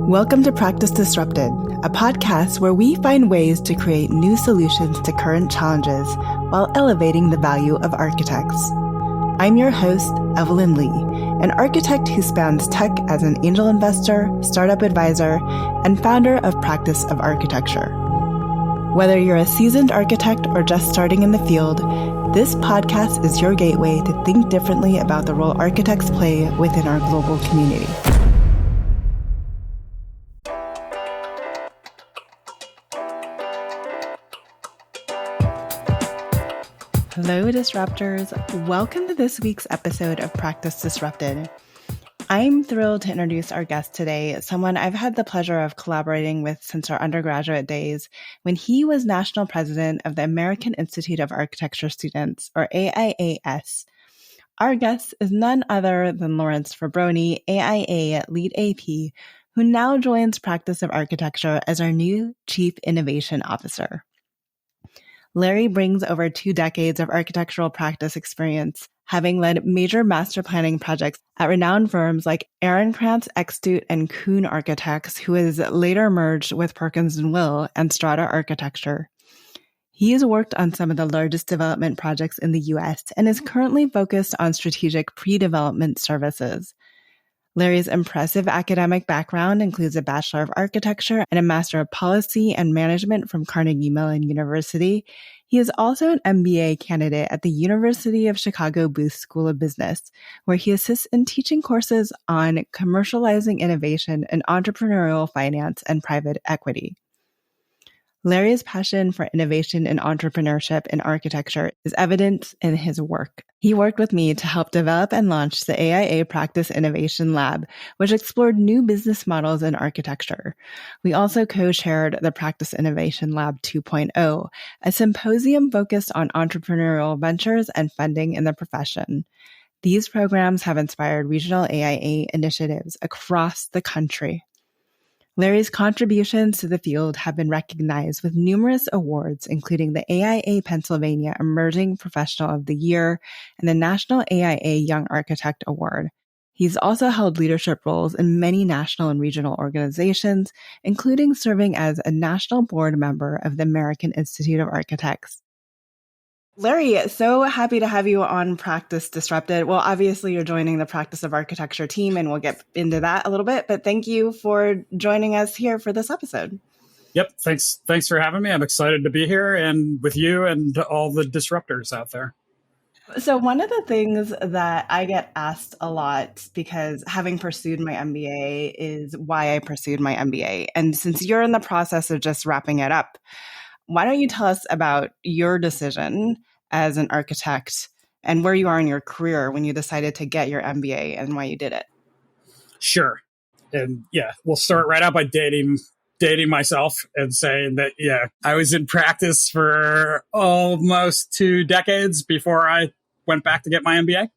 Welcome to Practice Disrupted, a podcast where we find ways to create new solutions to current challenges while elevating the value of architects. I'm your host, Evelyn Lee, an architect who spans tech as an angel investor, startup advisor, and founder of Practice of Architecture. Whether you're a seasoned architect or just starting in the field, this podcast is your gateway to think differently about the role architects play within our global community. Hello, Disruptors. Welcome to this week's episode of Practice Disrupted. I'm thrilled to introduce our guest today, someone I've had the pleasure of collaborating with since our undergraduate days when he was national president of the American Institute of Architecture Students, or AIAS. Our guest is none other than Lawrence Fabbroni, AIA lead AP, who now joins Practice of Architecture as our new Chief Innovation Officer. Larry brings over 2 decades of architectural practice experience, having led major master planning projects at renowned firms like Ehrenkrantz, Extute, and Kuhn Architects, who has later merged with Perkins & Will and Strata Architecture. He has worked on some of the largest development projects in the U.S. and is currently focused on strategic pre-development services. Larry's impressive academic background includes a Bachelor of Architecture and a Master of Policy and Management from Carnegie Mellon University. He is also an MBA candidate at the University of Chicago Booth School of Business, where he assists in teaching courses on commercializing innovation in entrepreneurial finance and private equity. Larry's passion for innovation and entrepreneurship in architecture is evident in his work. He worked with me to help develop and launch the AIA Practice Innovation Lab, which explored new business models in architecture. We also co-chaired the Practice Innovation Lab 2.0, a symposium focused on entrepreneurial ventures and funding in the profession. These programs have inspired regional AIA initiatives across the country. Larry's contributions to the field have been recognized with numerous awards, including the AIA Pennsylvania Emerging Professional of the Year and the National AIA Young Architect Award. He's also held leadership roles in many national and regional organizations, including serving as a national board member of the American Institute of Architects. Larry, so happy to have you on Practice Disrupted. Well, obviously, you're joining the Practice of Architecture team, and we'll get into that a little bit. But thank you for joining us here for this episode. Yep. Thanks for having me. I'm excited to be here and with you and all the disruptors out there. So one of the things that I get asked a lot, because having pursued my MBA, is why I pursued my MBA. And since you're in the process of just wrapping it up, why don't you tell us about your decision as an architect and where you are in your career when you decided to get your MBA and why you did it? Sure. And yeah, we'll start right out by dating myself and saying that, I was in practice for almost 2 decades before I went back to get my MBA.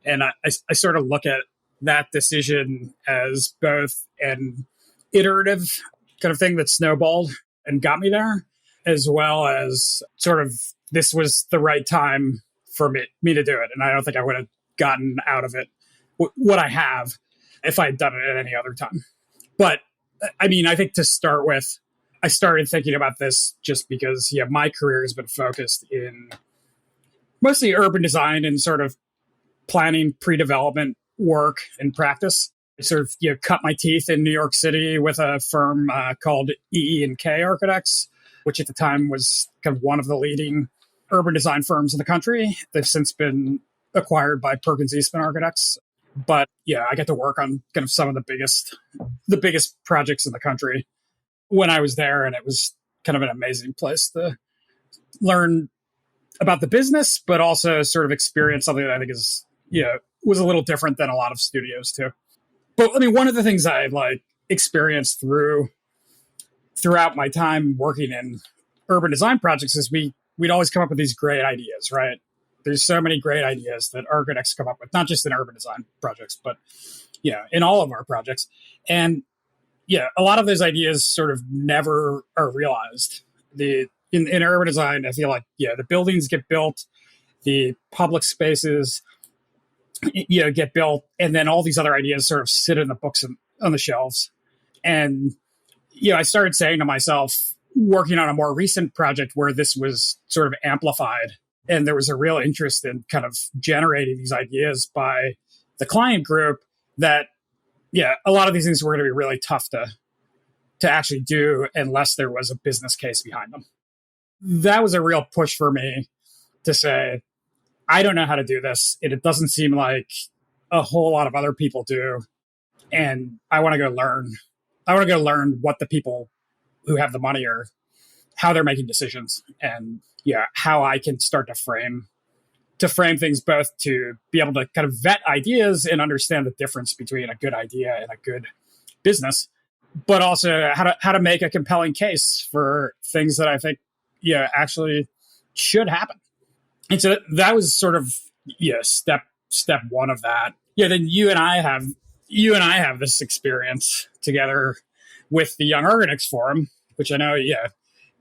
And I sort of look at that decision as both an iterative kind of thing that snowballed and got me there, as well as sort of this was the right time for me to do it. And I don't think I would have gotten out of it what I have if I had done it at any other time. But I mean, I think to start with, I started thinking about this just because, my career has been focused in mostly urban design and sort of planning pre-development work and practice. I sort of, cut my teeth in New York City with a firm called EE&K Architects, which at the time was kind of one of the leading urban design firms in the country. They've since been acquired by Perkins Eastman Architects. But I get to work on kind of some of the biggest projects in the country when I was there. And it was kind of an amazing place to learn about the business, but also sort of experience something that I think is, was a little different than a lot of studios too. But I mean, one of the things I experienced throughout my time working in urban design projects is we'd always come up with these great ideas, right? There's so many great ideas that architects come up with, not just in urban design projects, but in all of our projects. And a lot of those ideas sort of never are realized. In urban design, I feel like the buildings get built, the public spaces get built, and then all these other ideas sort of sit in the books and on the shelves. And, I started saying to myself, working on a more recent project where this was sort of amplified, and there was a real interest in kind of generating these ideas by the client group, that, a lot of these things were going to be really tough to actually do unless there was a business case behind them. That was a real push for me to say, I don't know how to do this. It doesn't seem like a whole lot of other people do. And I want to go learn. I want to go learn what the people who have the money are, how they're making decisions, and how I can start to frame things, both to be able to kind of vet ideas and understand the difference between a good idea and a good business, but also how to make a compelling case for things that I think actually should happen. And so that was sort of step one of that. Then you and I have this experience together with the Young Architects Forum, which I know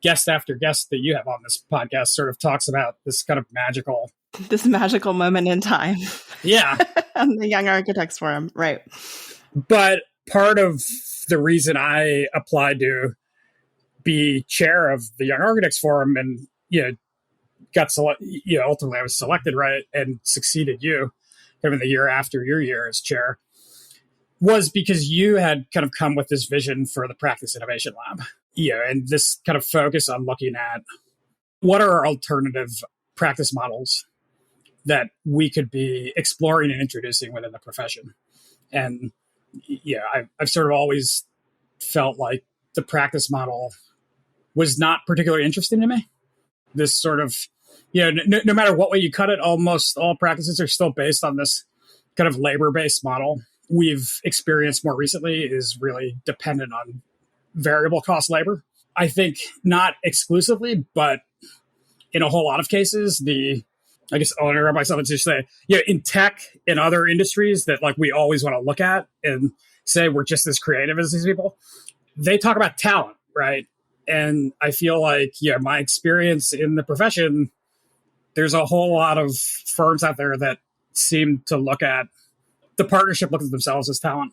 guest after guest that you have on this podcast sort of talks about this kind of magical moment in time. Yeah. On the Young Architects Forum, right. But part of the reason I applied to be chair of the Young Architects Forum and, got ultimately I was selected, right, and succeeded you kind of in the year after your year as chair, was because you had kind of come with this vision for the Practice Innovation Lab. And this kind of focus on looking at what are alternative practice models that we could be exploring and introducing within the profession. And I've sort of always felt like the practice model was not particularly interesting to me. This sort of, no matter what way you cut it, almost all practices are still based on this kind of labor-based model. We've experienced more recently is really dependent on variable cost labor. I think not exclusively, but in a whole lot of cases, I guess I'll interrupt myself and just say, in tech and other industries that like we always want to look at and say we're just as creative as these people, they talk about talent, right? And I feel like, my experience in the profession, there's a whole lot of firms out there that seem to look at the partnership, look at themselves as talent.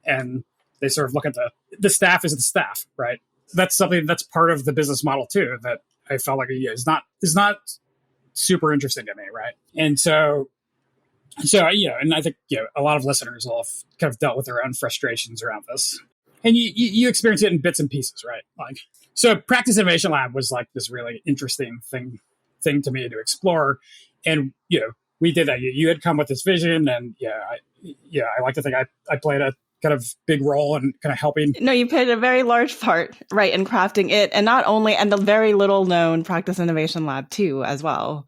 And they sort of look at the staff as the staff, right? That's something that's part of the business model too, that I felt like is not super interesting to me, right? And so and I think a lot of listeners will have kind of dealt with their own frustrations around this, and you experience it in bits and pieces, right? Like, so Practice Innovation Lab was like this really interesting thing to me to explore, and we did that. You had come with this vision, and I like to think I played a kind of big role in kind of helping. No, you played a very large part, right, in crafting it, and not only, and the very little known Practice Innovation Lab too, as well.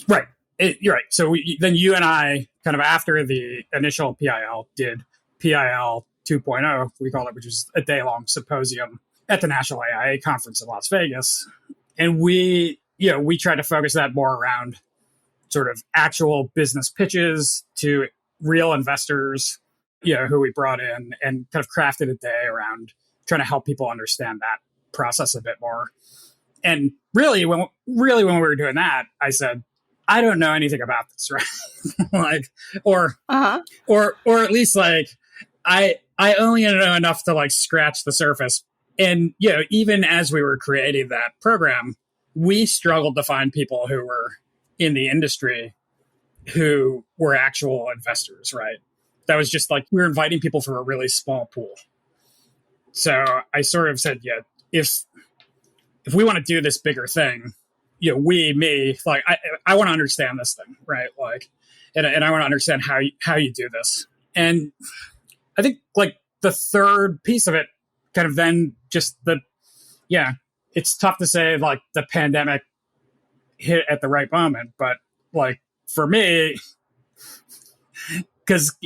Right. You're right. So then you and I, kind of after the initial PIL, did PIL 2.0, we call it, which was a day-long symposium at the National AIA conference in Las Vegas. And we tried to focus that more around sort of actual business pitches to real investors, who we brought in, and kind of crafted a day around trying to help people understand that process a bit more. And really when we were doing that, I said, I don't know anything about this, right? Like, or at least like, I only know enough to like scratch the surface. And, even as we were creating that program, we struggled to find people who were in the industry who were actual investors, right? That was just like, we were inviting people from a really small pool. So I sort of said, if we want to do this bigger thing, like I want to understand this thing, right? Like, and I want to understand how you do this. And I think like the third piece of it kind of then just it's tough to say like the pandemic hit at the right moment, but like for me, because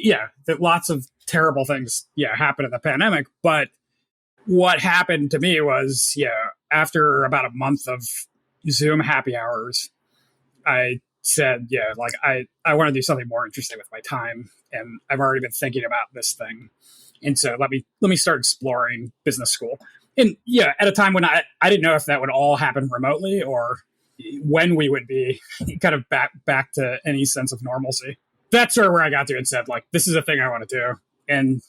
lots of terrible things happened in the pandemic, but what happened to me was after about a month of Zoom happy hours, I said like I want to do something more interesting with my time, and I've already been thinking about this thing, and so let me start exploring business school. And at a time when I didn't know if that would all happen remotely or when we would be kind of back to any sense of normalcy. That's sort of where I got to and said, like, this is a thing I want to do. And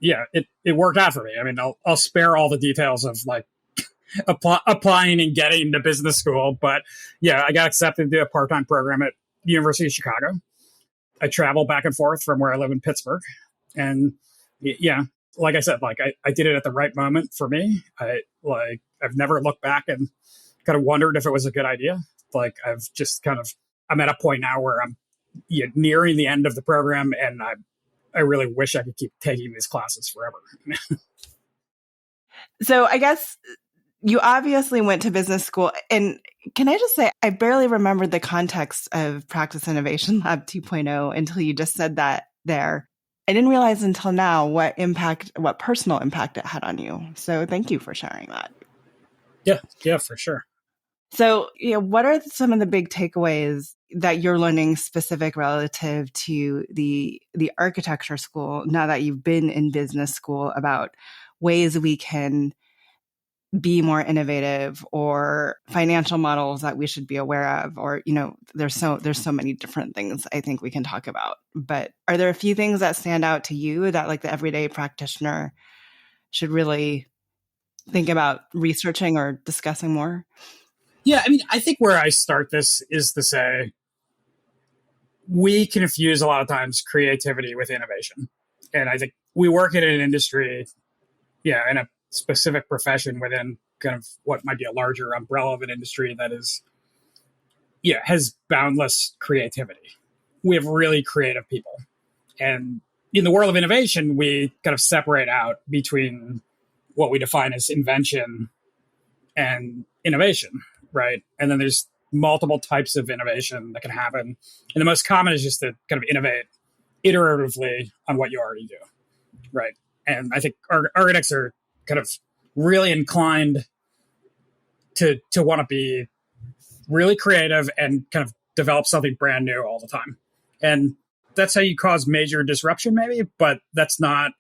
it worked out for me. I mean, I'll spare all the details of like applying and getting to business school, but I got accepted to a part-time program at the University of Chicago. I travel back and forth from where I live in Pittsburgh, and like I said, like I did it at the right moment for me. I've never looked back and kind of wondered if it was a good idea. Like I'm at a point now where I'm nearing the end of the program, and I really wish I could keep taking these classes forever. So I guess you obviously went to business school. And can I just say, I barely remembered the context of Practice Innovation Lab 2.0 until you just said that there. I didn't realize until now what personal impact it had on you. So thank you for sharing that. Yeah, for sure. So, what are some of the big takeaways that you're learning specific relative to the architecture school now that you've been in business school about ways we can be more innovative, or financial models that we should be aware of, or there's so many different things I think we can talk about. But are there a few things that stand out to you that like the everyday practitioner should really think about researching or discussing more? Yeah, I mean, I think where I start this is to say we confuse a lot of times creativity with innovation. And I think we work in an industry, in a specific profession within kind of what might be a larger umbrella of an industry that is, has boundless creativity. We have really creative people. And in the world of innovation, we kind of separate out between what we define as invention and innovation, right? And then there's multiple types of innovation that can happen. And the most common is just to kind of innovate iteratively on what you already do, right? And I think architects are kind of really inclined to want to be really creative and kind of develop something brand new all the time. And that's how you cause major disruption, maybe, but that's not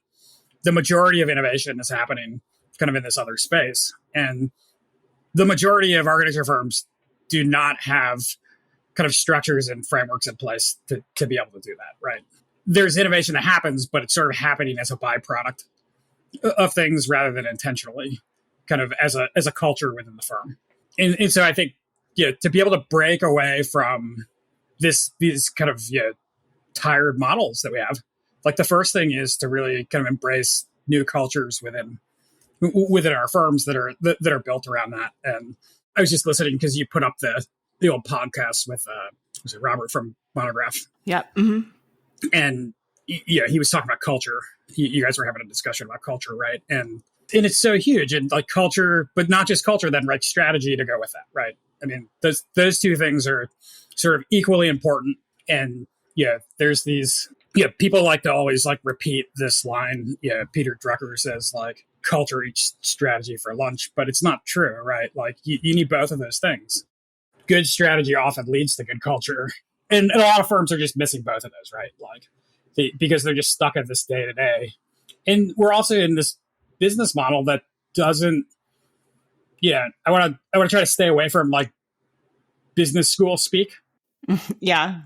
the majority of innovation is happening kind of in this other space. And the majority of architecture firms do not have kind of structures and frameworks in place to be able to do that, right? There's innovation that happens, but it's sort of happening as a byproduct of things rather than intentionally, kind of as a culture within the firm. And so I think, to be able to break away from these kind of tired models that we have, like the first thing is to really kind of embrace new cultures within our firms that are built around that. And I was just listening because you put up the old podcast with was it Robert from Monograph? Yep. Mm-hmm. And he was talking about culture. You guys were having a discussion about culture, right? And it's so huge, and like culture, but not just culture, then like strategy to go with that, right? I mean, those two things are sort of equally important. And there's these people like to always like repeat this line. Peter Drucker says like culture eats strategy for lunch, but it's not true, right? Like you need both of those things. Good strategy often leads to good culture, and a lot of firms are just missing both of those, right? Like because they're just stuck at this day to day. And we're also in this business model that doesn't. I want to try to stay away from like business school speak. Yeah.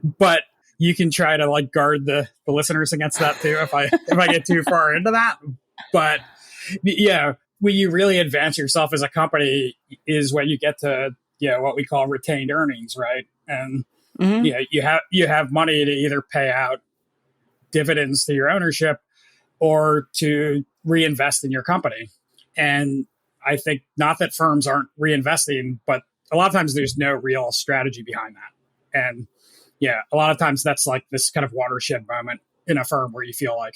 But you can try to like guard the listeners against that too if I get too far into that. But when you really advance yourself as a company is when you get to what we call retained earnings, right? And you have money to either pay out dividends to your ownership or to reinvest in your company. And I think not that firms aren't reinvesting, but a lot of times there's no real strategy behind that. And a lot of times that's like this kind of watershed moment in a firm where you feel like,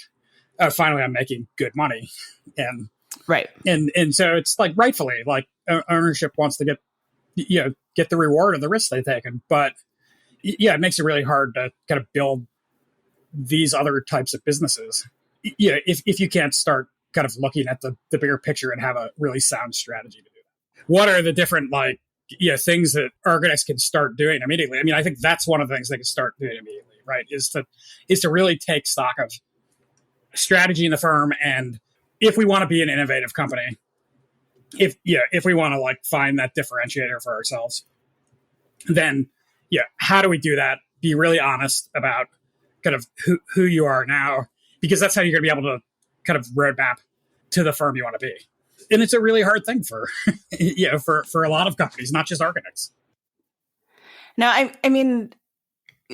oh, finally I'm making good money. And right. And so it's like rightfully like ownership wants to get the reward of the risks they've taken. But it makes it really hard to kind of build these other types of businesses. If you can't start kind of looking at the bigger picture and have a really sound strategy to do that. What are the different like things that architects can start doing immediately? I mean, I think that's one of the things they can start doing immediately, right? Is to really take stock of strategy in the firm, and if we want to be an innovative company, if we want to like find that differentiator for ourselves, then how do we do that? Be really honest about kind of who you are now, because that's how you're going to be able to kind of roadmap to the firm you want to be. And it's a really hard thing for, for a lot of companies, not just architects. Now, I mean,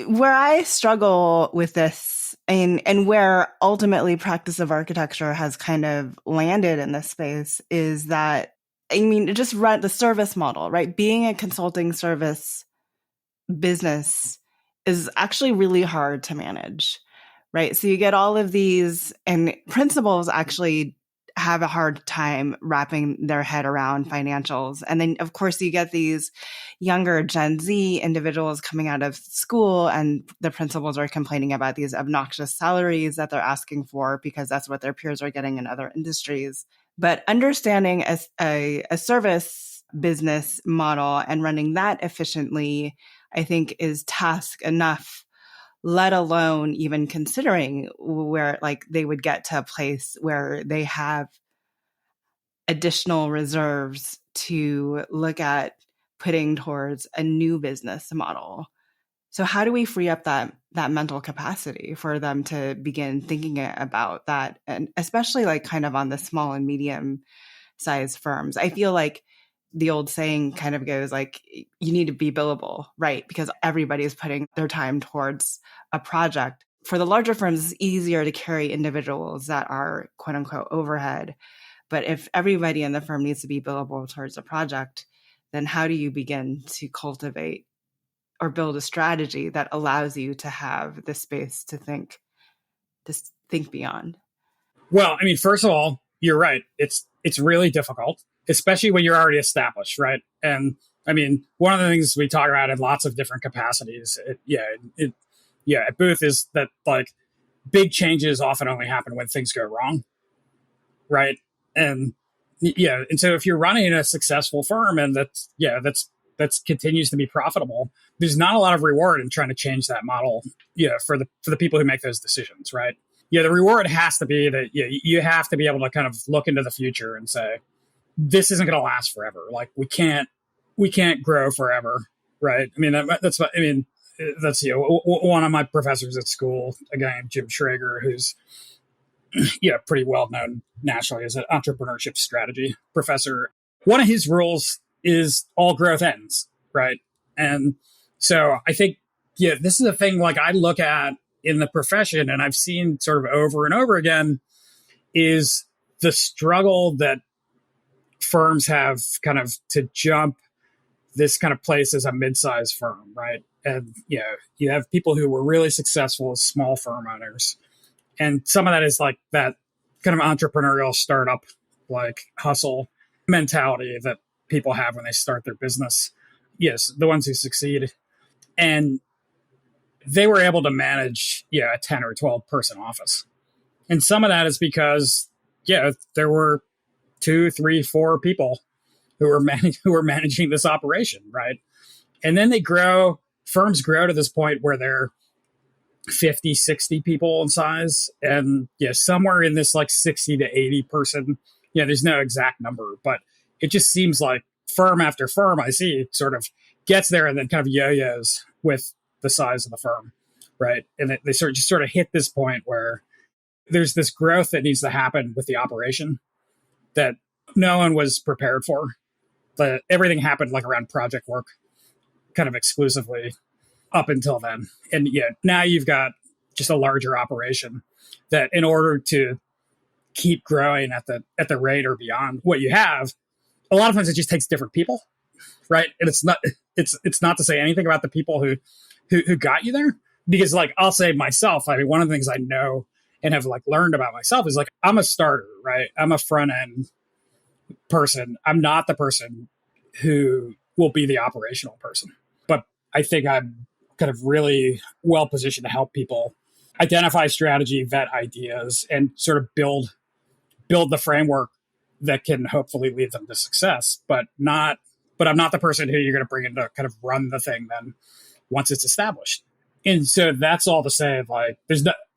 where I struggle with this and where ultimately practice of architecture has kind of landed in this space is that, I mean, just run the service model, right? Being a consulting service business is actually really hard to manage, right? So you get all of these, and principals actually have a hard time wrapping their head around financials. And then, of course, you get these younger Gen Z individuals coming out of school, and the principals are complaining about these obnoxious salaries that they're asking for because that's what their peers are getting in other industries. But understanding a service business model and running that efficiently, I think, is task enough, let alone even considering where like they would get to a place where they have additional reserves to look at putting towards a new business model. So how do we free up that mental capacity for them to begin thinking about that? And especially like kind of on the small and medium sized firms. I feel like the old saying kind of goes like, you need to be billable, right? Because everybody is putting their time towards a project. For the larger firms, it's easier to carry individuals that are quote unquote overhead. But if everybody in the firm needs to be billable towards a project, then how do you begin to cultivate or build a strategy that allows you to have the space to think beyond? Well, I mean, first of all, you're right. It's really difficult, especially when you're already established, right? And I mean, one of the things we talk about in lots of different capacities, at Booth, is that like big changes often only happen when things go wrong, right? And and so if you're running a successful firm and that's continues to be profitable, there's not a lot of reward in trying to change that model, for the people who make those decisions, right? The reward has to be that you have to be able to kind of look into the future and say, this isn't going to last forever. Like we can't grow forever, right? I mean, that's one of my professors at school, a guy named Jim Schrager, who's pretty well known nationally as an entrepreneurship strategy professor. One of his rules is all growth ends, right? And so I think, this is a thing like I look at in the profession, and I've seen sort of over and over again, is the struggle that firms have kind of to jump this kind of place as a mid-sized firm, right? And you have people who were really successful as small firm owners, and some of that is like that kind of entrepreneurial startup like hustle mentality that people have when they start their business. Yes, the ones who succeed, and they were able to manage a 10 or 12 person office. And some of that is because there were 2, 3, 4 people who were managing this operation, right? And then firms grow to this point where they're 50, 60 people in size, and somewhere in this like 60 to 80 person, there's no exact number, but it just seems like firm after firm I see sort of gets there and then kind of yo-yos with the size of the firm, right? And they sort of hit this point where there's this growth that needs to happen with the operation that no one was prepared for. But everything happened like around project work kind of exclusively up until then. And now you've got just a larger operation that in order to keep growing at the rate or beyond what you have, a lot of times it just takes different people, right? And it's not to say anything about the people who got you there, because like I'll say myself, I mean, one of the things I know and have like learned about myself is like I'm a starter, right? I'm a front end person. I'm not the person who will be the operational person, but I think I'm kind of really well positioned to help people identify strategy, vet ideas, and sort of build the framework that can hopefully lead them to success. But I'm not the person who you're going to bring in to kind of run the thing then once it's established. And so that's all to say, like,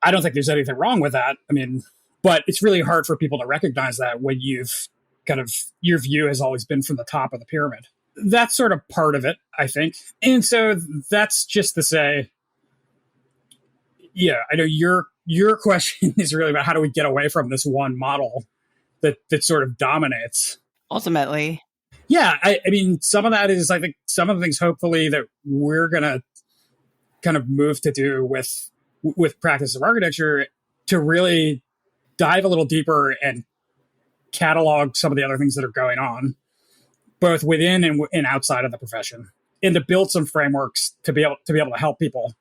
I don't think there's anything wrong with that. I mean, but it's really hard for people to recognize that when you've kind of, your view has always been from the top of the pyramid. That's sort of part of it, I think. And so that's just to say, I know your question is really about how do we get away from this one model that sort of dominates. Ultimately. Yeah, I mean, some of that is, I think, some of the things, hopefully, that we're going to kind of move to do with practice of architecture to really dive a little deeper and catalog some of the other things that are going on, both within and outside of the profession, and to build some frameworks to be able to help people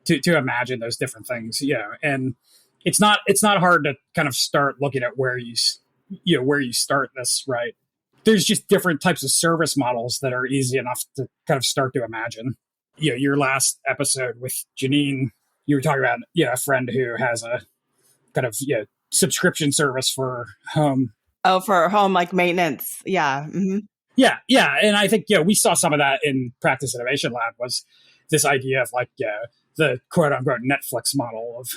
to imagine those different things. And it's not hard to kind of start looking at where you start this, right? There's just different types of service models that are easy enough to kind of start to imagine. Your last episode with Janine, you were talking about a friend who has a kind of subscription service for home. Oh, for home, like maintenance. Yeah. Mm-hmm. Yeah. And I think, we saw some of that in Practice Innovation Lab, was this idea of like, the quote unquote Netflix model of,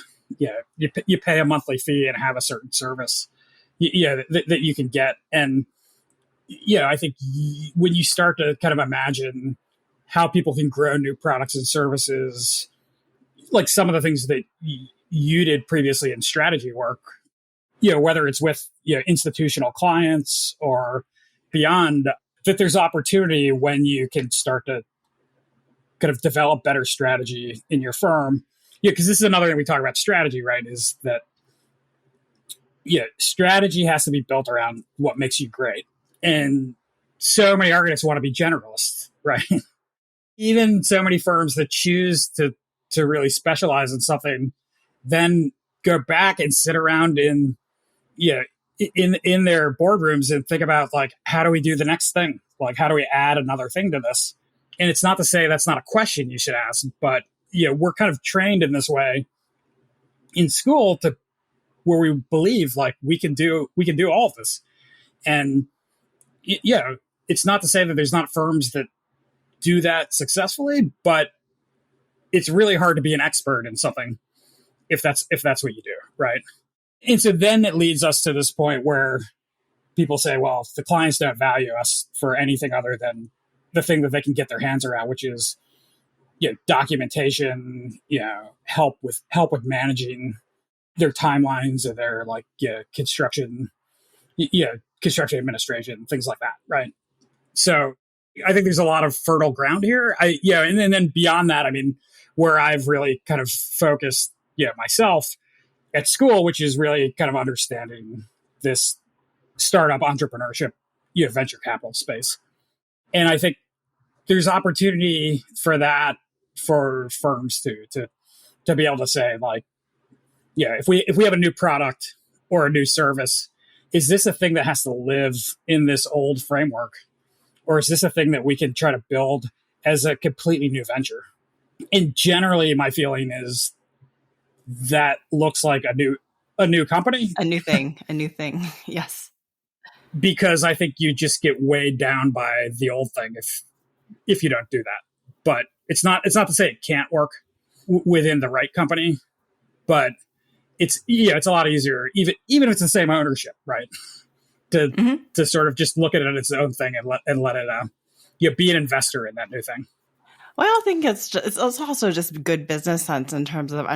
you pay a monthly fee and have a certain service, that you can get. And, I think when you start to kind of imagine how people can grow new products and services, like some of the things that you did previously in strategy work, whether it's with institutional clients or beyond, that there's opportunity when you can start to kind of develop better strategy in your firm. Because this is another thing we talk about strategy, right? Is that strategy has to be built around what makes you great. And so many architects want to be generalists, right? Even so many firms that choose to really specialize in something, then go back and sit around in their boardrooms and think about, like, how do we do the next thing? Like, how do we add another thing to this? And it's not to say that's not a question you should ask, but we're kind of trained in this way in school to where we believe like we can do all of this. And it's not to say that there's not firms that do that successfully, but it's really hard to be an expert in something if that's what you do, right? And so then it leads us to this point where people say, well, if the clients don't value us for anything other than the thing that they can get their hands around, which is documentation, help with managing their timelines or their construction administration, things like that, right? So I think there's a lot of fertile ground here. And then beyond that, I mean, where I've really kind of focused myself at school, which is really kind of understanding this startup entrepreneurship, venture capital space. And I think there's opportunity for that for firms to be able to say, like, if we have a new product or a new service, is this a thing that has to live in this old framework? Or is this a thing that we can try to build as a completely new venture? And generally my feeling is that looks like a new company. A new thing. Yes. Because I think you just get weighed down by the old thing if you don't do that. But it's not to say it can't work within the right company, but it's a lot easier, even if it's the same ownership, right? To sort of just look at it as its own thing and let it be an investor in that new thing. Well, I think it's also just good business sense in terms of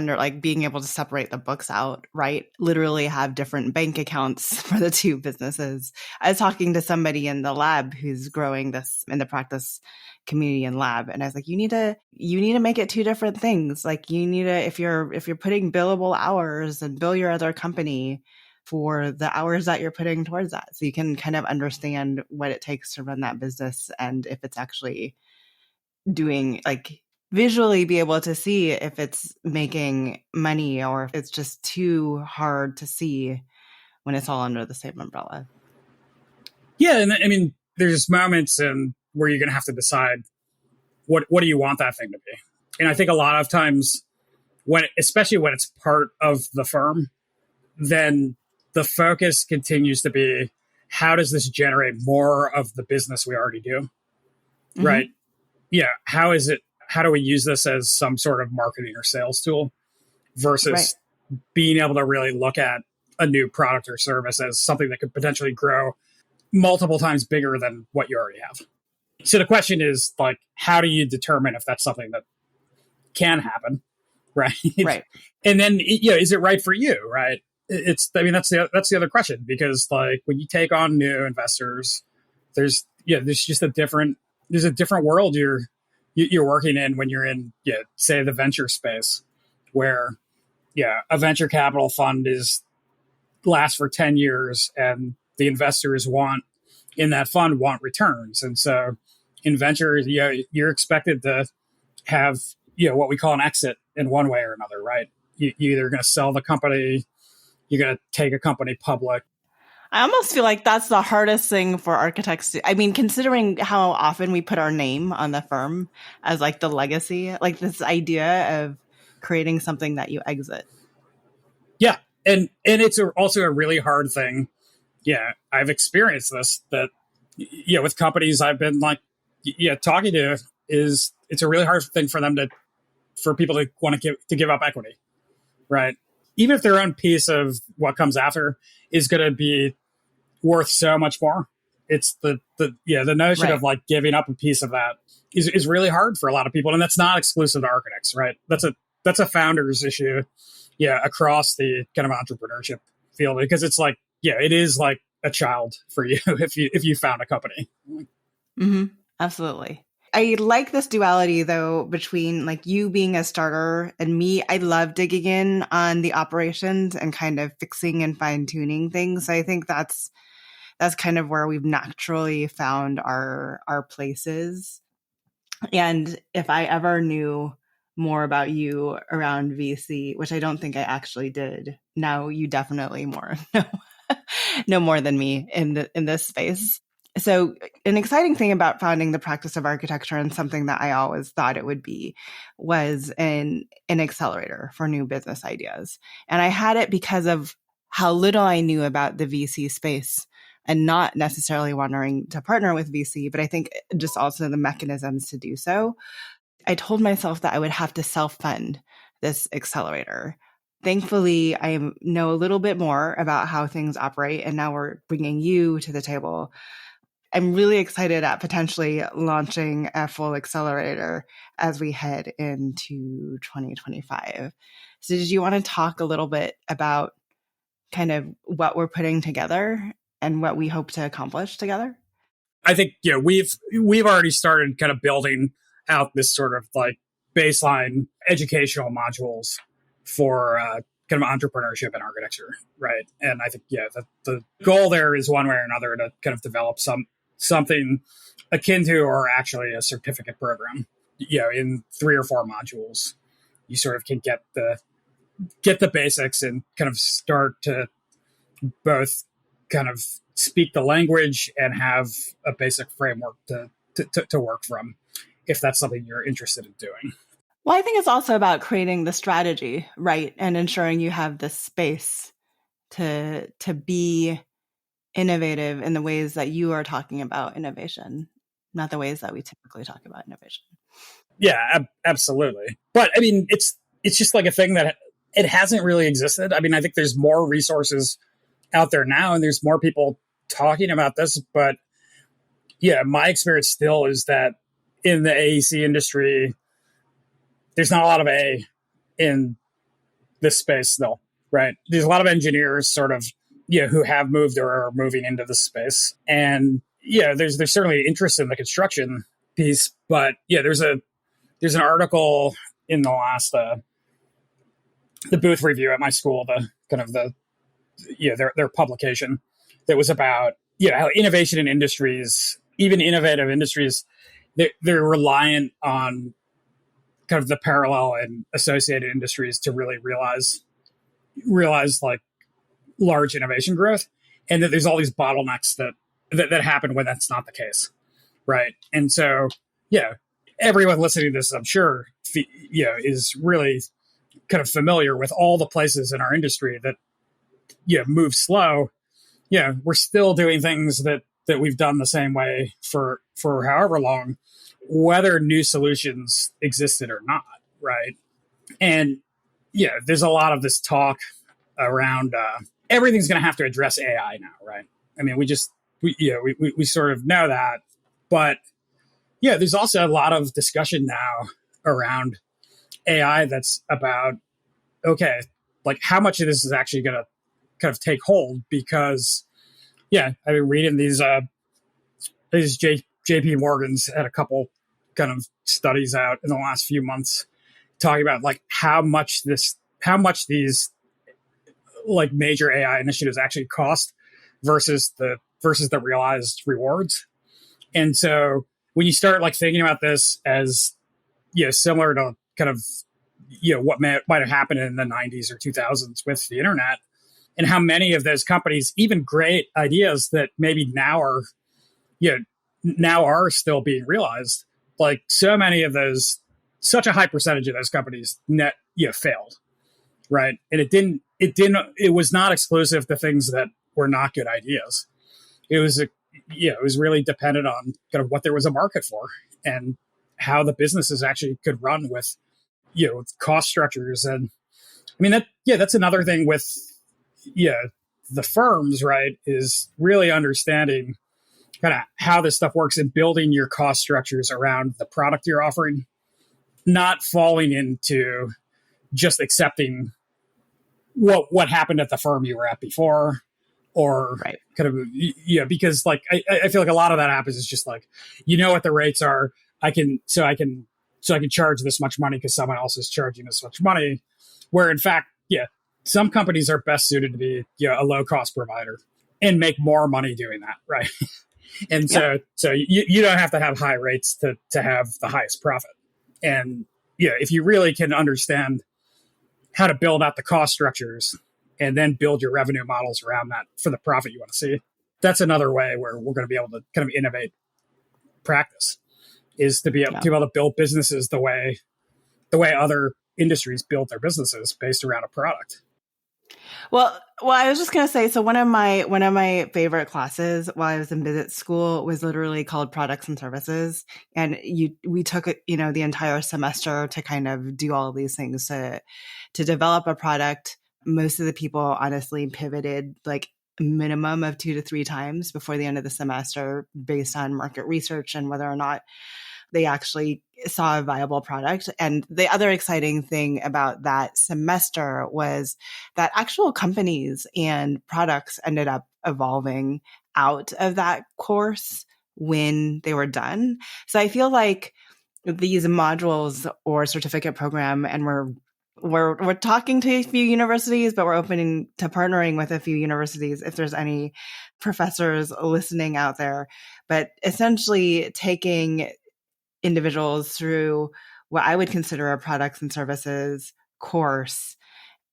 being able to separate the books out, right? Literally have different bank accounts for the two businesses. I was talking to somebody in the lab who's growing this in the practice community and lab, and I was like, you need to make it two different things. Like, you need to, if you're putting billable hours, and bill your other company for the hours that you're putting towards that, so you can kind of understand what it takes to run that business, and if it's actually doing, like, visually be able to see if it's making money or if it's just too hard to see when it's all under the same umbrella. Yeah. And I mean, there's moments where you're going to have to decide what do you want that thing to be? And I think a lot of times especially when it's part of the firm, then the focus continues to be, how does this generate more of the business we already do? Mm-hmm. Right. Yeah. How do we use this as some sort of marketing or sales tool versus being able to really look at a new product or service as something that could potentially grow multiple times bigger than what you already have? So the question is, like, how do you determine if that's something that can happen? right? Right. And then, is it right for you, right? That's the other question, because like when you take on new investors, there's just there's a different world you're working in when you're in, say the venture space, where, a venture capital fund lasts for 10 years and the investors in that fund want returns. And so in venture, you're expected to have, what we call an exit in one way or another, right? You're either going to sell the company, you're going to take a company public. I almost feel like that's the hardest thing for architects to, I mean, considering how often we put our name on the firm as like the legacy, like this idea of creating something that you exit. Yeah. And it's also a really hard thing. Yeah. I've experienced this, that, with companies I've been like, talking to, it's a really hard thing for people to want to give up equity, right? Even if their own piece of what comes after is going to be worth so much more. It's the notion Right. of like giving up a piece of that is really hard for a lot of people. And that's not exclusive to architects, right? That's a founder's issue. Yeah. Across the kind of entrepreneurship field, because it's like, it is like a child for you if you found a company. Mm-hmm. Absolutely. I like this duality though between like you being a starter and me. I love digging in on the operations and kind of fixing and fine tuning things. I think that's kind of where we've naturally found our places. And if I ever knew more about you around VC, which I don't think I actually did, now you definitely know more than me in this space. So an exciting thing about founding the practice of architecture, and something that I always thought it would be, was an accelerator for new business ideas. And I had it because of how little I knew about the VC space, and not necessarily wanting to partner with VC, but I think just also the mechanisms to do so. I told myself that I would have to self-fund this accelerator. Thankfully, I know a little bit more about how things operate, and now we're bringing you to the table. I'm really excited at potentially launching a full accelerator as we head into 2025. So did you want to talk a little bit about kind of what we're putting together and what we hope to accomplish together? I think, we've already started kind of building out this sort of like baseline educational modules for kind of entrepreneurship and architecture, right? And I think, the goal there is one way or another to kind of develop something akin to, or actually a certificate program, in 3 or 4 modules. You sort of can get the basics and kind of start to both kind of speak the language and have a basic framework to work from, if that's something you're interested in doing. Well, I think it's also about creating the strategy, right? And ensuring you have the space to be innovative in the ways that you are talking about innovation, not the ways that we typically talk about innovation. Yeah, absolutely. But I mean, it's just like a thing that it hasn't really existed. I mean, I think there's more resources out there now, and there's more people talking about this. But my experience still is that in the AEC industry, there's not a lot of A in this space still, right? There's a lot of engineers sort of, who have moved or are moving into this space. And there's certainly interest in the construction piece, but there's an article in the last, the booth review at my school, the kind of their publication, that was about, how innovation in industries, even innovative industries, they're reliant on kind of the parallel and associated industries to really realize like large innovation growth, and that there's all these bottlenecks that happen when that's not the case, right? And so, everyone listening to this, I'm sure, is really kind of familiar with all the places in our industry that move slow. We're still doing things that we've done the same way for however long, whether new solutions existed or not, right? And there's a lot of this talk around everything's going to have to address AI now, right? I mean, we sort of know that, but there's also a lot of discussion now around AI that's about, okay, like how much of this is actually going to kind of take hold? Because, yeah, I've been reading these JP Morgan's had a couple kind of studies out in the last few months talking about like how much these like major AI initiatives actually cost versus the realized rewards. And so when you start like thinking about this as, similar to kind of, what might have happened in the 90s or 2000s with the internet, and how many of those companies, even great ideas that maybe now are still being realized, like so many of those, such a high percentage of those companies failed, right? And it was not exclusive to things that were not good ideas. It was it was really dependent on kind of what there was a market for and how the businesses actually could run with, with cost structures. And I mean, that's another thing with, the firms, right, is really understanding kind of how this stuff works and building your cost structures around the product you're offering, not falling into just accepting what happened at the firm you were at before, or Right. kind of, because like I feel like a lot of that happens is just like, what the rates are. I can charge this much money because someone else is charging this much money, where in fact, some companies are best suited to be, a low cost provider and make more money doing that, right? And so you don't have to have high rates to have the highest profit. And if you really can understand how to build out the cost structures and then build your revenue models around that for the profit you want to see, that's another way where we're going to be able to kind of innovate practice, is to be able to build businesses the way other industries build their businesses based around a product. Well, I was just going to say, so one of my favorite classes while I was in business school was literally called Products and Services. And we took, the entire semester to kind of do all of these things to develop a product. Most of the people honestly pivoted like a minimum of 2 to 3 times before the end of the semester based on market research and whether or not they actually saw a viable product. And the other exciting thing about that semester was that actual companies and products ended up evolving out of that course when they were done. So I feel like these modules or certificate program, and we're talking to a few universities, but we're opening to partnering with a few universities if there's any professors listening out there. But essentially taking individuals through what I would consider a products and services course,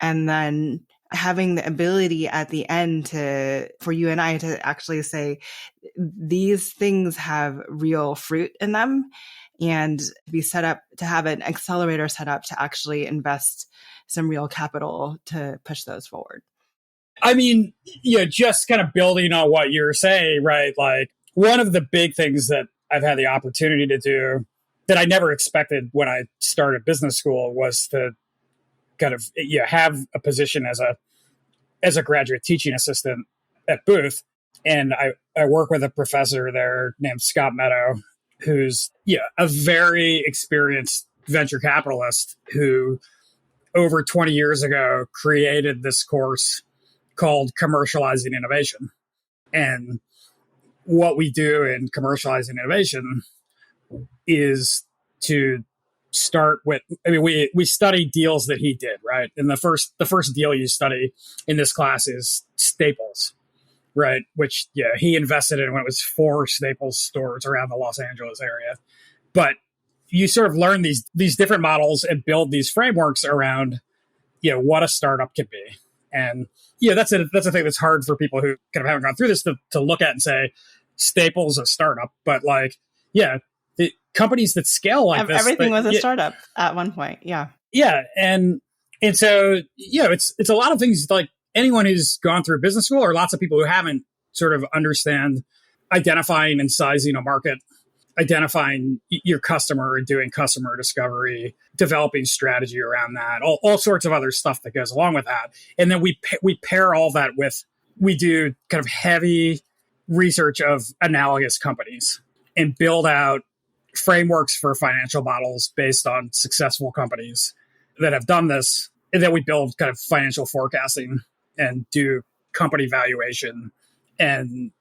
and then having the ability at the end for you and I to actually say, these things have real fruit in them, and be set up to have an accelerator set up to actually invest some real capital to push those forward. I mean, just kind of building on what you're saying, right? Like one of the big things that I've had the opportunity to do that I never expected when I started business school was to kind of have a position as a graduate teaching assistant at Booth. And I work with a professor there named Scott Meadow, who's a very experienced venture capitalist who over 20 years ago created this course called Commercializing Innovation. And what we do in Commercializing Innovation is to start with, we study deals that he did, right? And the first deal you study in this class is Staples, right? Which, he invested in when it was 4 Staples stores around the Los Angeles area. But you sort of learn these different models and build these frameworks around, what a startup can be. And that's a thing that's hard for people who kind of haven't gone through this to look at and say Staples a startup. But like, the companies that scale like this, everything was a startup at one point. Yeah. And so it's a lot of things. Like anyone who's gone through business school, or lots of people who haven't, sort of understand identifying and sizing a market, identifying your customer and doing customer discovery, developing strategy around that, all sorts of other stuff that goes along with that. And then we pair all that with, we do kind of heavy research of analogous companies and build out frameworks for financial models based on successful companies that have done this, and then we build kind of financial forecasting and do company valuation and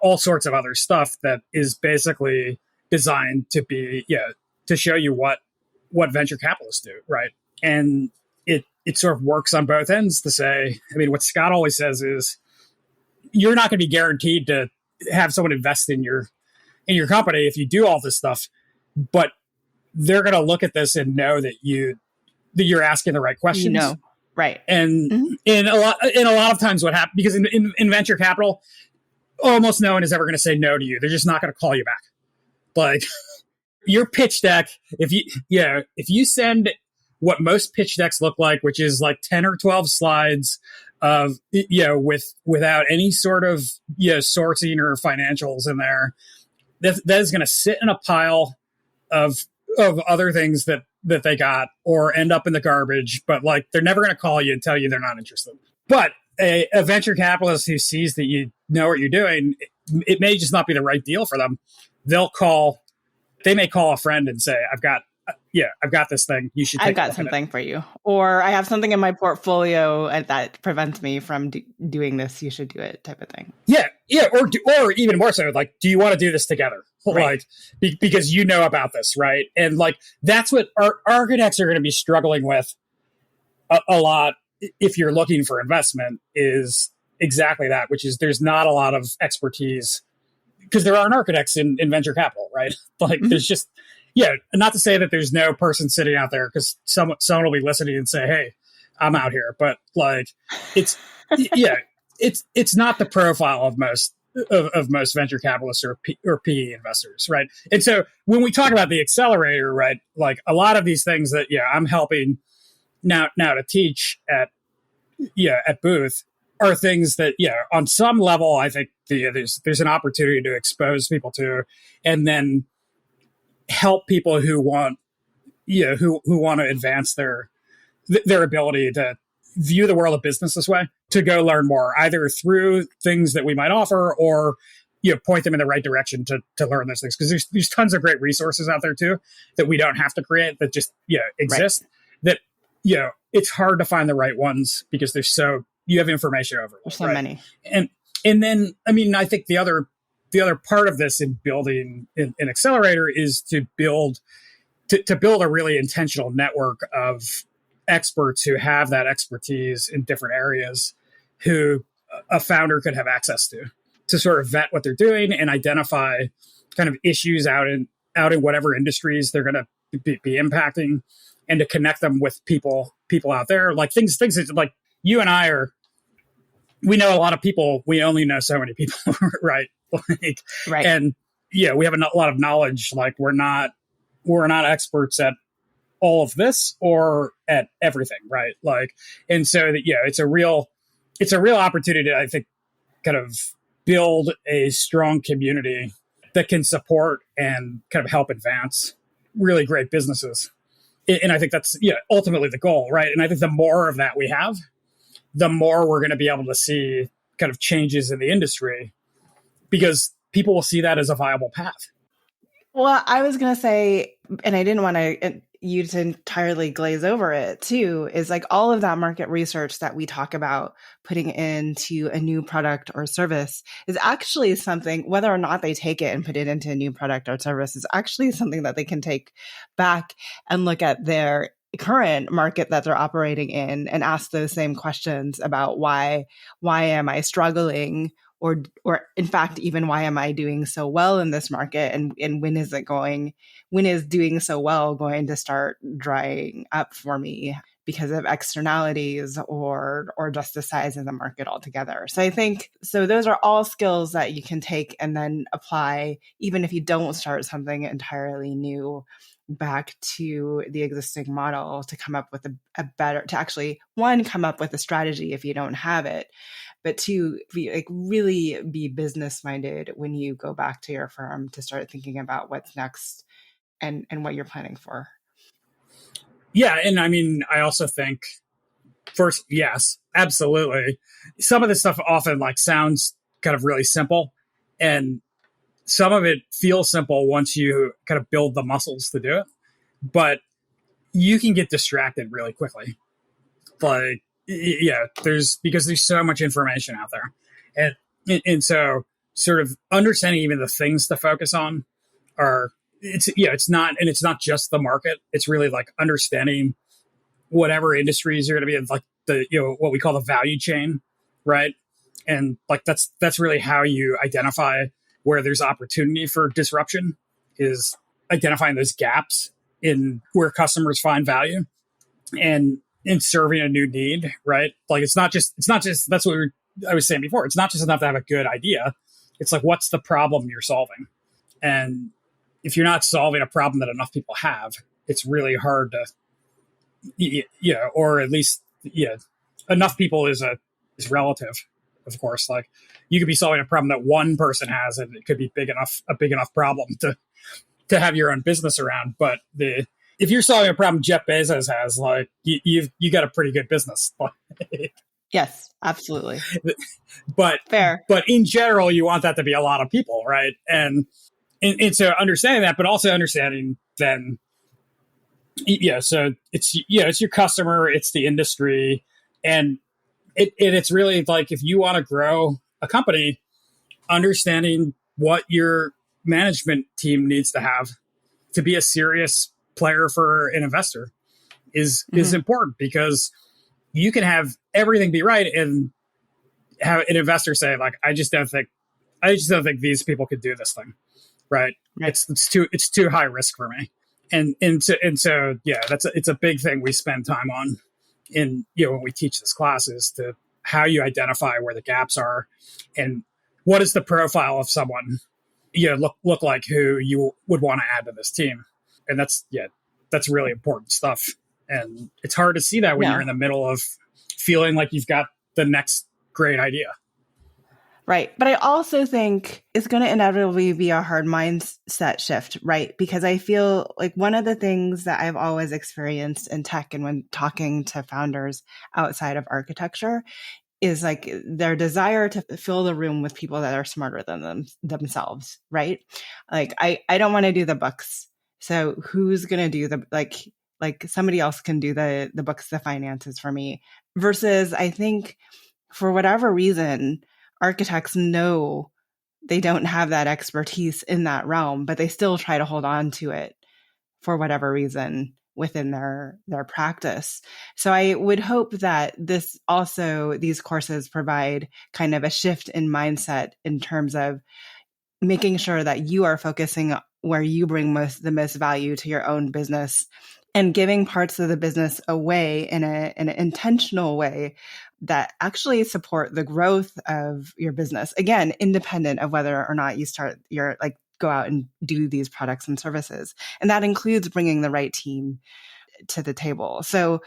all sorts of other stuff that is basically designed to be to show you what venture capitalists do, right? And it sort of works on both ends to say, I mean, what Scott always says is you're not going to be guaranteed to have someone invest in your company if you do all this stuff, but they're going to look at this and know that you're asking the right questions. Right. And in a lot of times what happens, because in venture capital, almost no one is ever going to say no to you. They're just not going to call you back. Like your pitch deck, if you send what most pitch decks look like, which is like 10 or 12 slides of, without any sort of, sourcing or financials in there, that is going to sit in a pile of other things that they got or end up in the garbage, but like they're never going to call you and tell you they're not interested. But a venture capitalist who sees that you know what you're doing, it may just not be the right deal for them. They may call a friend and say, I've got this thing. You should take I've got something for you. Or I have something in my portfolio that prevents me from doing this. You should do it, type of thing. Yeah. Or even more so, like, do you want to do this together? Right. Like, because you know about this, right? And like, that's what architects are going to be struggling with a lot if you're looking for investment, is exactly that, which is there's not a lot of expertise because there aren't architects in venture capital, right? Like there's just, not to say that there's no person sitting out there, because someone will be listening and say, hey, I'm out here. But like, it's, it's not the profile of most venture capitalists or PE investors, right? And so when we talk about the accelerator, right, like a lot of these things that, I'm helping now to teach at Booth are things that, on some level, I think there's an opportunity to expose people to, and then help people who want, who want to advance their ability to view the world of business this way, to go learn more, either through things that we might offer or, point them in the right direction to learn those things. Because there's tons of great resources out there too, that we don't have to create, that just, exist. Right. That, it's hard to find the right ones because you have information overload. There's so many. And then, I mean, I think the other part of this in building an accelerator is to build a really intentional network of experts who have that expertise in different areas, who a founder could have access to sort of vet what they're doing and identify kind of issues out in whatever industries they're going to be impacting, and to connect them with people out there. Like things that, like, you and I we know a lot of people, we only know so many people, right? Like, right. And we have a lot of knowledge. Like we're not experts at all of this or at everything, right? Like, and so that, it's a real opportunity to, I think, kind of build a strong community that can support and kind of help advance really great businesses. And I think that's, ultimately the goal, right? And I think the more of that we have, the more we're going to be able to see kind of changes in the industry, because people will see that as a viable path. Well, I was going to say, and I didn't want you to entirely glaze over it too, is like all of that market research that we talk about putting into a new product or service is actually something, whether or not they take it and put it into a new product or service, is actually something that they can take back and look at their current market that they're operating in and ask those same questions about why am I struggling, or in fact, even why am I doing so well in this market, and when is doing so well going to start drying up for me because of externalities or just the size of the market altogether. So I think, those are all skills that you can take and then apply, even if you don't start something entirely new, back to the existing model to come up with a better, to actually, one, come up with a strategy if you don't have it, but two, really be business minded when you go back to your firm to start thinking about what's next and what you're planning for. Yeah. And I mean, I also think, first, yes, absolutely. Some of this stuff often sounds kind of really simple, and some of it feels simple once you kind of build the muscles to do it. But, you can get distracted really quickly. Like, because there's so much information out there. And so sort of understanding even the things to focus on are, it's not just the market. It's really like understanding whatever industries are going to be in, like what we call the value chain, right? And like that's really how you identify where there's opportunity for disruption, is identifying those gaps in where customers find value and in serving a new need, right? Like it's not just that's what I was saying before. It's not just enough to have a good idea. It's like, what's the problem you're solving? And if you're not solving a problem that enough people have, it's really hard to, or at least, enough people is relative, of course. Like you could be solving a problem that one person has, and it could be a big enough problem to have your own business around. But if you're solving a problem Jeff Bezos has, like you got a pretty good business. Yes, absolutely. But fair. But in general, you want that to be a lot of people, right? And so understanding that, but also understanding then, so it's your customer, it's the industry, and it's really like, if you want to grow a company, understanding what your management team needs to have to be a serious player for an investor is important, because you can have everything be right and have an investor say, like, I just don't think these people could do this thing, right? It's too high risk for me. And so it's a big thing we spend time on in, when we teach this class, is to how you identify where the gaps are, and what is the profile of someone look like who you would want to add to this team. And that's really important stuff. And it's hard to see that when you're in the middle of feeling like you've got the next great idea. Right. But I also think it's going to inevitably be a hard mindset shift, right? Because I feel like one of the things that I've always experienced in tech, and when talking to founders outside of architecture, is like their desire to fill the room with people that are smarter than themselves, right? Like, I don't want to do the books. So who's going to do the, like somebody else can do the books, the finances for me, versus I think for whatever reason, architects know they don't have that expertise in that realm, but they still try to hold on to it for whatever reason within their practice. So I would hope that these courses provide kind of a shift in mindset in terms of making sure that you are focusing where you bring the most value to your own business, and giving parts of the business away in an intentional way that actually support the growth of your business. Again, independent of whether or not you start go out and do these products and services. And that includes bringing the right team to the table. So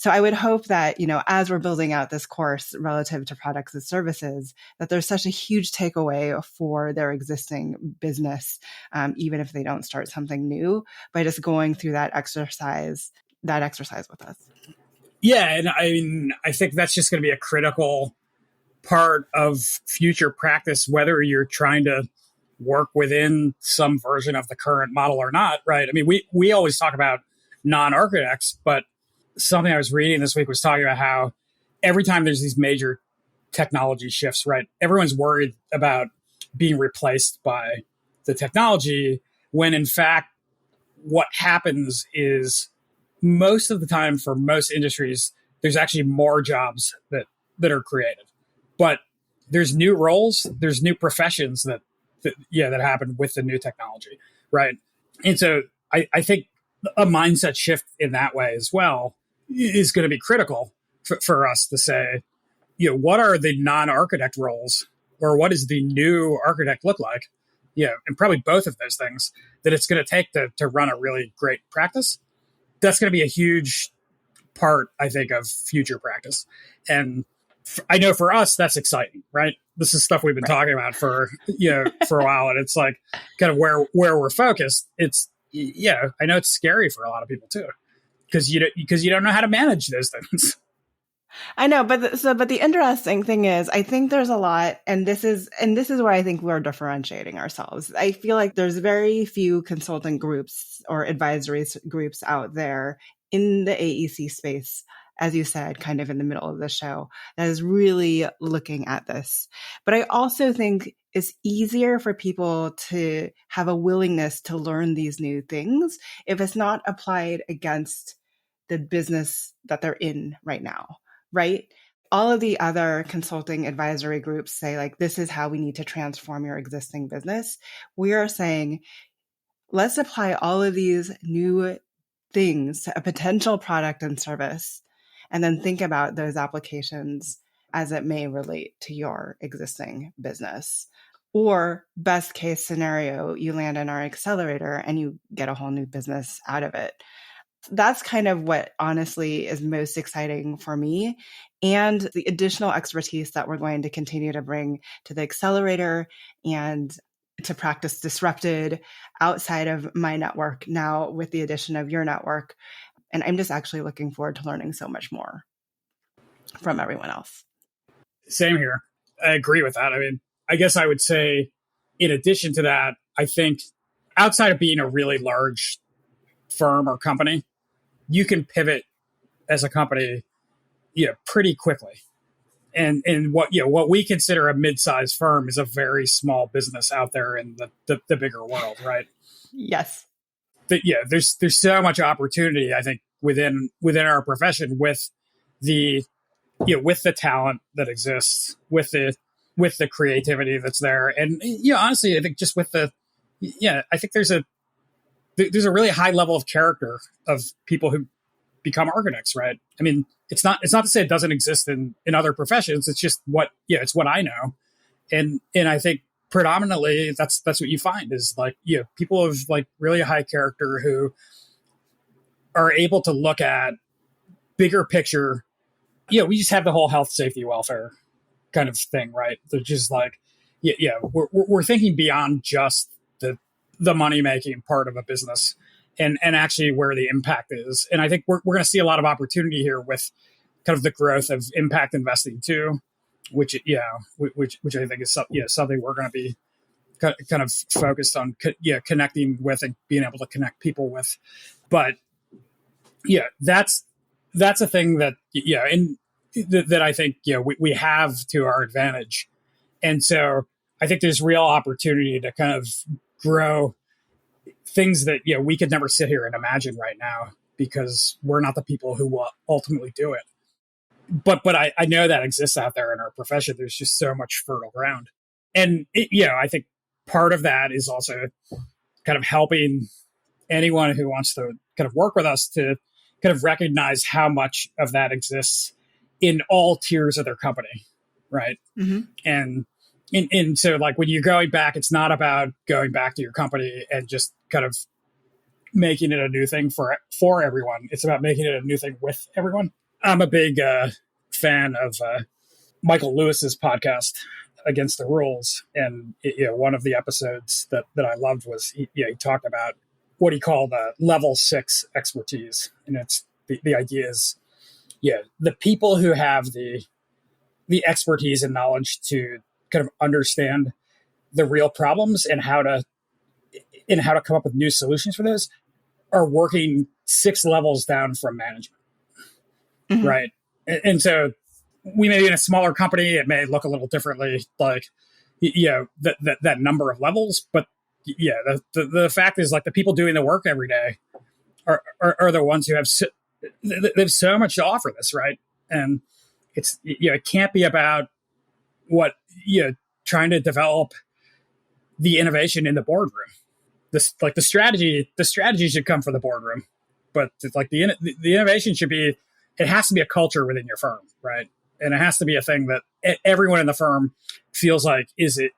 I would hope that, as we're building out this course relative to products and services, that there's such a huge takeaway for their existing business, even if they don't start something new, by just going through that exercise with us. Yeah. And I think that's just going to be a critical part of future practice, whether you're trying to work within some version of the current model or not, right? I mean, we always talk about non-architects, but something I was reading this week was talking about how every time there's these major technology shifts, right, everyone's worried about being replaced by the technology, when in fact what happens is, most of the time for most industries, there's actually more jobs that are created, but there's new roles, there's new professions that happen with the new technology, right? And so I think a mindset shift in that way as well is going to be critical for us to say, what are the non-architect roles, or what does the new architect look like? And probably both of those things that it's going to take to run a really great practice. That's going to be a huge part, I think, of future practice. And I know for us, that's exciting, right? This is stuff we've been talking about for a while, and it's like kind of where we're focused. It's, I know it's scary for a lot of people too, because you don't know how to manage those things. I know, but the interesting thing is, I think there's a lot, and this is where I think we're differentiating ourselves. I feel like there's very few consulting groups or advisory groups out there in the AEC space, as you said, kind of in the middle of the show, that is really looking at this. But I also think it's easier for people to have a willingness to learn these new things if it's not applied against the business that they're in right now, right? All of the other consulting advisory groups say, like, this is how we need to transform your existing business. We are saying, let's apply all of these new things to a potential product and service, and then think about those applications as it may relate to your existing business. Or best case scenario, you land in our accelerator and you get a whole new business out of it. That's kind of what honestly is most exciting for me, and the additional expertise that we're going to continue to bring to the accelerator and to Practice Disrupted outside of my network now with the addition of your network. And I'm just actually looking forward to learning so much more from everyone else. Same here. I agree with that. I mean, I guess I would say, in addition to that, I think outside of being a really large firm or company, you can pivot as a company, pretty quickly. And what we consider a mid-sized firm is a very small business out there in the bigger world, right? Yes. But there's so much opportunity, I think, within our profession with the talent that exists, with the creativity that's there, and honestly, I think just with I think there's a really high level of character of people who become architects, right? I mean, it's not to say it doesn't exist in other professions. It's just it's what I know, and I think predominantly that's what you find is people of really high character who are able to look at bigger picture. We just have the whole health, safety, welfare kind of thing, right? They're just we're thinking beyond just the money making part of a business, and actually where the impact is. And I think we're going to see a lot of opportunity here with kind of the growth of impact investing too, which I think is something we're going to be kind of focused on, connecting with and being able to connect people with. But that's a thing that that I think we have to our advantage, and so I think there's real opportunity to kind of grow things that we could never sit here and imagine right now because we're not the people who will ultimately do it. But I know that exists out there in our profession. There's just so much fertile ground, and I think part of that is also kind of helping anyone who wants to kind of work with us to kind of recognize how much of that exists in all tiers of their company, right? Mm-hmm. And so when you're going back, it's not about going back to your company and just kind of making it a new thing for everyone. It's about making it a new thing with everyone. I'm a big fan of Michael Lewis's podcast, Against the Rules. And one of the episodes that I loved was he talked about what he called level 6 expertise. And it's the idea is, the people who have the expertise and knowledge to kind of understand the real problems and how to come up with new solutions for those are working 6 levels down from management. Mm-hmm. Right. And so we may be in a smaller company. It may look a little differently, that number of levels. But the fact is, the people doing the work every day are the ones who have so much to offer this, right? And it's it can't be about what trying to develop the innovation in the boardroom. This the strategy should come from the boardroom, but the innovation should be. It has to be a culture within your firm, right? And it has to be a thing that everyone in the firm feels like is it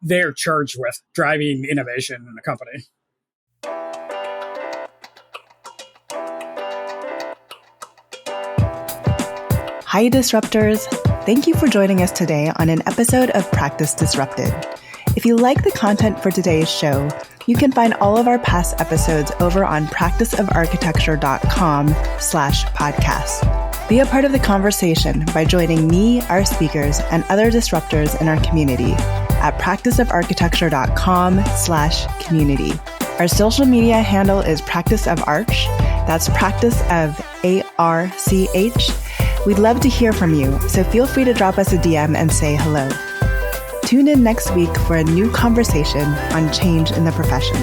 they're charged with driving innovation in the company. Hi, Disruptors. Thank you for joining us today on an episode of Practice Disrupted. If you like the content for today's show, you can find all of our past episodes over on practiceofarchitecture.com/podcast. Be a part of the conversation by joining me, our speakers, and other disruptors in our community at practiceofarchitecture.com/community. Our social media handle is Practice of Arch, That's practice of ARCH. We'd love to hear from you, so feel free to drop us a DM and say hello. Tune in next week for a new conversation on change in the profession.